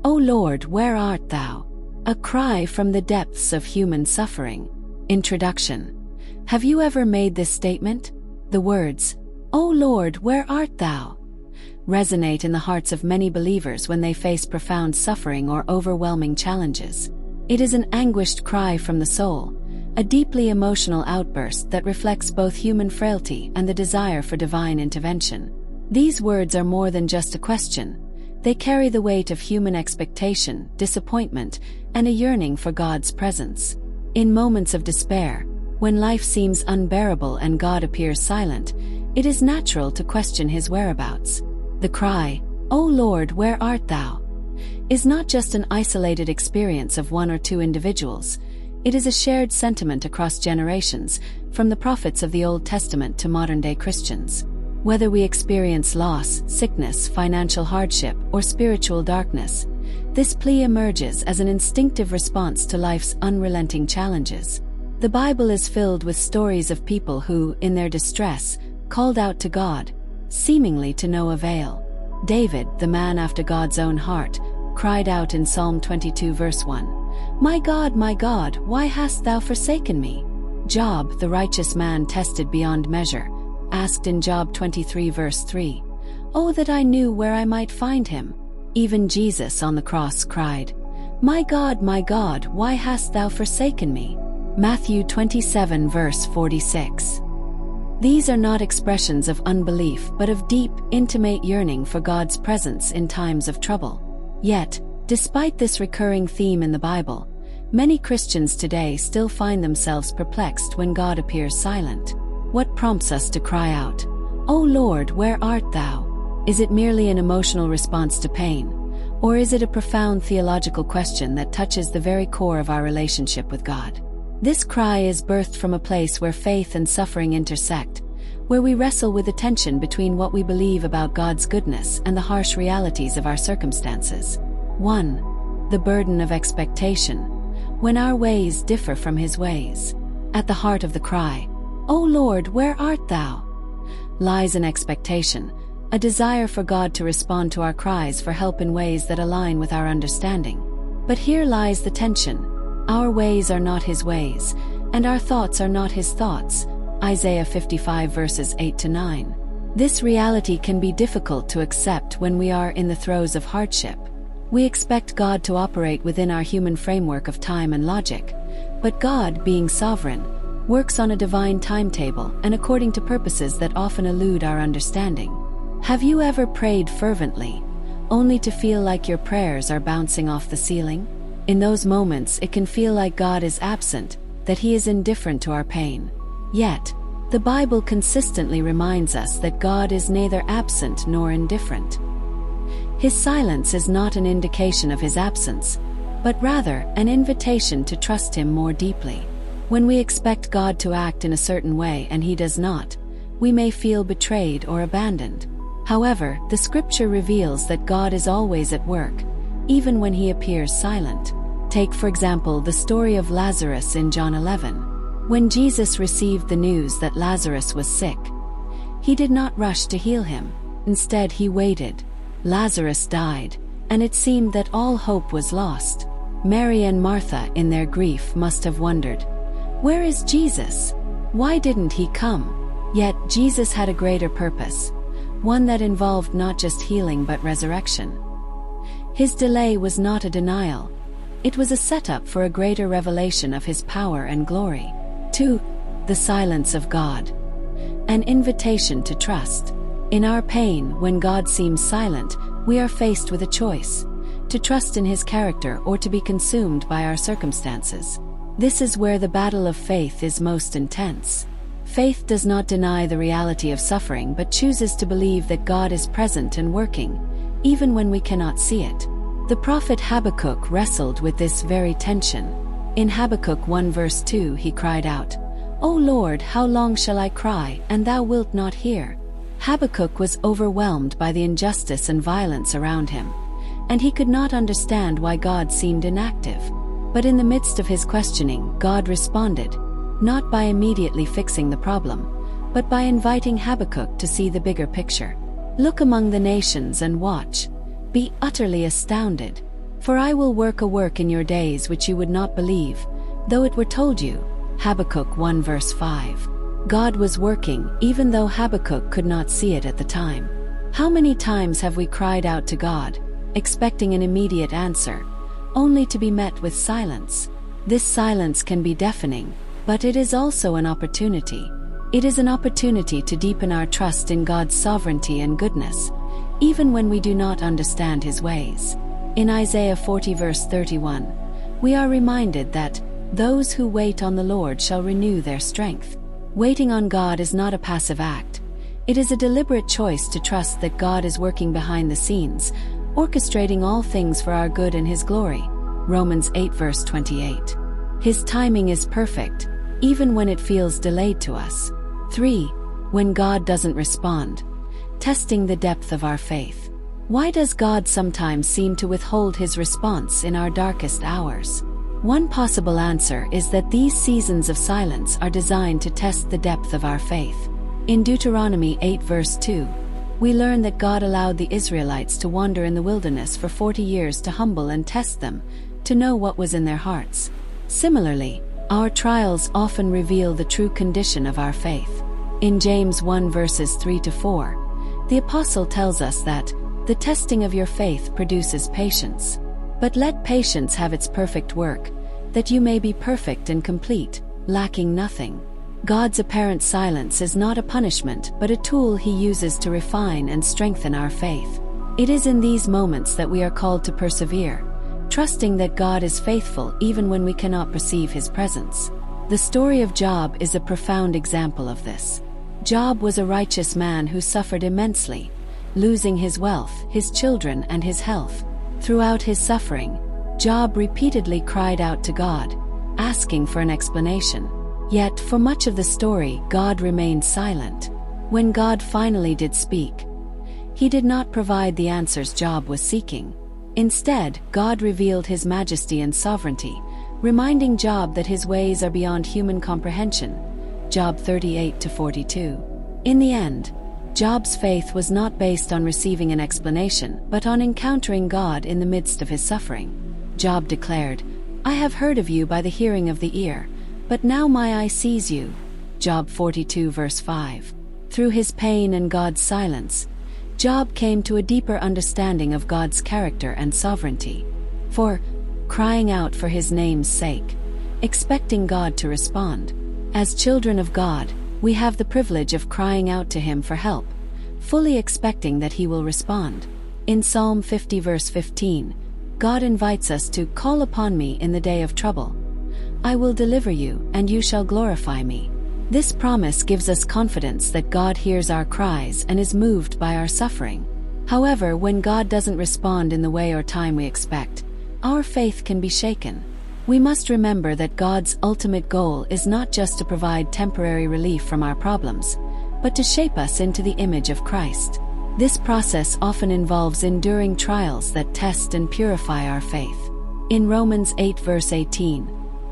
O Lord, where art thou? A cry from the depths of human suffering. Introduction. Have you ever made this statement? The words, O Lord, where art thou? Resonate in the hearts of many believers when they face profound suffering or overwhelming challenges. It is an anguished cry from the soul, a deeply emotional outburst that reflects both human frailty and the desire for divine intervention. These words are more than just a question. They carry the weight of human expectation, disappointment, and a yearning for God's presence. In moments of despair, when life seems unbearable and God appears silent, it is natural to question his whereabouts. The cry, O Lord, where art thou? Is not just an isolated experience of one or two individuals. It is a shared sentiment across generations, from the prophets of the Old Testament to modern-day Christians. Whether we experience loss, sickness, financial hardship, or spiritual darkness, this plea emerges as an instinctive response to life's unrelenting challenges. The Bible is filled with stories of people who, in their distress, called out to God, seemingly to no avail. David, the man after God's own heart, cried out in Psalm 22 verse 1, my God, why hast thou forsaken me? Job, the righteous man tested beyond measure, asked in Job 23 verse 3, Oh, that I knew where I might find him. Even Jesus on the cross cried, my God, why hast thou forsaken me? Matthew 27 verse 46. These are not expressions of unbelief but of deep, intimate yearning for God's presence in times of trouble. Yet, despite this recurring theme in the Bible, many Christians today still find themselves perplexed when God appears silent. What prompts us to cry out, O Lord, where art thou? Is it merely an emotional response to pain, or is it a profound theological question that touches the very core of our relationship with God? This cry is birthed from a place where faith and suffering intersect, where we wrestle with the tension between what we believe about God's goodness and the harsh realities of our circumstances. 1. The burden of expectation. When our ways differ from his ways. At the heart of the cry, O Lord, where art thou? Lies an expectation, a desire for God to respond to our cries for help in ways that align with our understanding. But here lies the tension. Our ways are not his ways, and our thoughts are not his thoughts. Isaiah 55 verses 8 to 9. This reality can be difficult to accept when we are in the throes of hardship. We expect God to operate within our human framework of time and logic, but God, being sovereign, works on a divine timetable and according to purposes that often elude our understanding. Have you ever prayed fervently, only to feel like your prayers are bouncing off the ceiling? In those moments, it can feel like God is absent, that he is indifferent to our pain. Yet, the Bible consistently reminds us that God is neither absent nor indifferent. His silence is not an indication of his absence, but rather an invitation to trust him more deeply. When we expect God to act in a certain way and he does not, we may feel betrayed or abandoned. However, the scripture reveals that God is always at work, even when he appears silent. Take, for example, the story of Lazarus in John 11. When Jesus received the news that Lazarus was sick, he did not rush to heal him. Instead, he waited. Lazarus died, and it seemed that all hope was lost. Mary and Martha, in their grief, must have wondered, where is Jesus? Why didn't he come? Yet, Jesus had a greater purpose, one that involved not just healing but resurrection. His delay was not a denial. It was a setup for a greater revelation of his power and glory. 2. The silence of God. An invitation to trust. In our pain, when God seems silent, we are faced with a choice: to trust in his character or to be consumed by our circumstances. This is where the battle of faith is most intense. Faith does not deny the reality of suffering but chooses to believe that God is present and working, even when we cannot see it. The prophet Habakkuk wrestled with this very tension. In Habakkuk 1 verse 2 he cried out, O Lord, how long shall I cry, and thou wilt not hear? Habakkuk was overwhelmed by the injustice and violence around him, and he could not understand why God seemed inactive. But in the midst of his questioning, God responded, not by immediately fixing the problem, but by inviting Habakkuk to see the bigger picture. Look among the nations and watch. Be utterly astounded. For I will work a work in your days which you would not believe, though it were told you. Habakkuk 1 verse 5. God was working, even though Habakkuk could not see it at the time. How many times have we cried out to God, expecting an immediate answer, only to be met with silence? This silence can be deafening, but it is also an opportunity. It is an opportunity to deepen our trust in God's sovereignty and goodness, even when we do not understand His ways. In Isaiah 40 verse 31, we are reminded that those who wait on the Lord shall renew their strength. Waiting on God is not a passive act. It is a deliberate choice to trust that God is working behind the scenes, orchestrating all things for our good and His glory. Romans 8 verse 28. His timing is perfect, even when it feels delayed to us. 3. When God doesn't respond. Testing the depth of our faith. Why does God sometimes seem to withhold His response in our darkest hours? One possible answer is that these seasons of silence are designed to test the depth of our faith. In Deuteronomy 8 verse 2, we learn that God allowed the Israelites to wander in the wilderness for 40 years to humble and test them, to know what was in their hearts. Similarly, our trials often reveal the true condition of our faith. In James 1 verses 3 to 4, the apostle tells us that the testing of your faith produces patience. But let patience have its perfect work, that you may be perfect and complete, lacking nothing. God's apparent silence is not a punishment but a tool He uses to refine and strengthen our faith. It is in these moments that we are called to persevere, trusting that God is faithful even when we cannot perceive His presence. The story of Job is a profound example of this. Job was a righteous man who suffered immensely, losing his wealth, his children, and his health. Throughout his suffering, Job repeatedly cried out to God, asking for an explanation. Yet, for much of the story, God remained silent. When God finally did speak, He did not provide the answers Job was seeking. Instead, God revealed His majesty and sovereignty, reminding Job that His ways are beyond human comprehension. Job 38-42. In the end, Job's faith was not based on receiving an explanation, but on encountering God in the midst of his suffering. Job declared, "I have heard of you by the hearing of the ear, but now my eye sees you." Job 42 verse 5. Through his pain and God's silence, Job came to a deeper understanding of God's character and sovereignty. For, crying out for His name's sake, expecting God to respond. As children of God, we have the privilege of crying out to Him for help, fully expecting that He will respond. In Psalm 50 verse 15, God invites us to call upon me in the day of trouble. I will deliver you, and you shall glorify me. This promise gives us confidence that God hears our cries and is moved by our suffering. However, when God doesn't respond in the way or time we expect, our faith can be shaken. We must remember that God's ultimate goal is not just to provide temporary relief from our problems, but to shape us into the image of Christ. This process often involves enduring trials that test and purify our faith. In Romans 8 verse 18,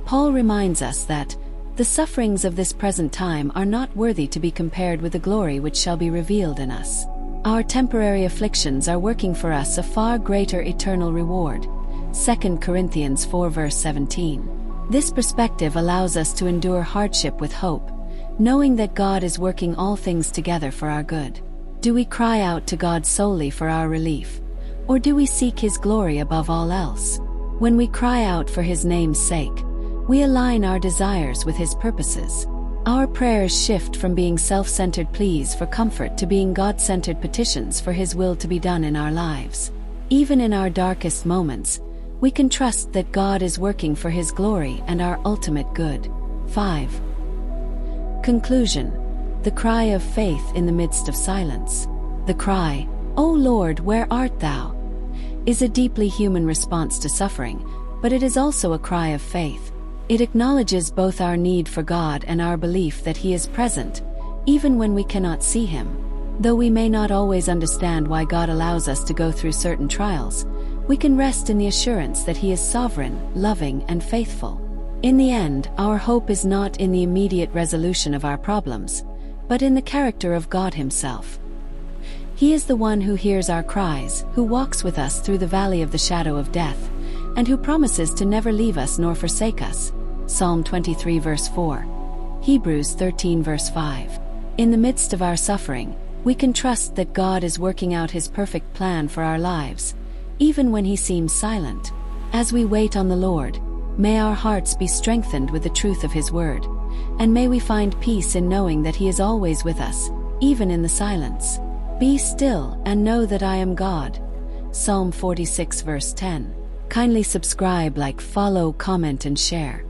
Paul reminds us that the sufferings of this present time are not worthy to be compared with the glory which shall be revealed in us. Our temporary afflictions are working for us a far greater eternal reward. 2 Corinthians 4 verse 17. This perspective allows us to endure hardship with hope, knowing that God is working all things together for our good. Do we cry out to God solely for our relief, or do we seek His glory above all else? When we cry out for His name's sake, we align our desires with His purposes. Our prayers shift from being self-centered pleas for comfort to being God-centered petitions for His will to be done in our lives. Even in our darkest moments, we can trust that God is working for His glory and our ultimate good. 5. Conclusion. The cry of faith in the midst of silence. The cry, "O Lord, where art Thou?" is a deeply human response to suffering, but it is also a cry of faith. It acknowledges both our need for God and our belief that He is present, even when we cannot see Him. Though we may not always understand why God allows us to go through certain trials, we can rest in the assurance that He is sovereign, loving, and faithful. In the end, our hope is not in the immediate resolution of our problems, but in the character of God Himself. He is the one who hears our cries, who walks with us through the valley of the shadow of death, and who promises to never leave us nor forsake us. Psalm 23 verse 4. Hebrews 13 verse 5. In the midst of our suffering, we can trust that God is working out His perfect plan for our lives, even when He seems silent. As we wait on the Lord, may our hearts be strengthened with the truth of His word, and may we find peace in knowing that He is always with us, even in the silence. Be still and know that I am God. Psalm 46 verse 10. Kindly subscribe, like, follow, comment, and share.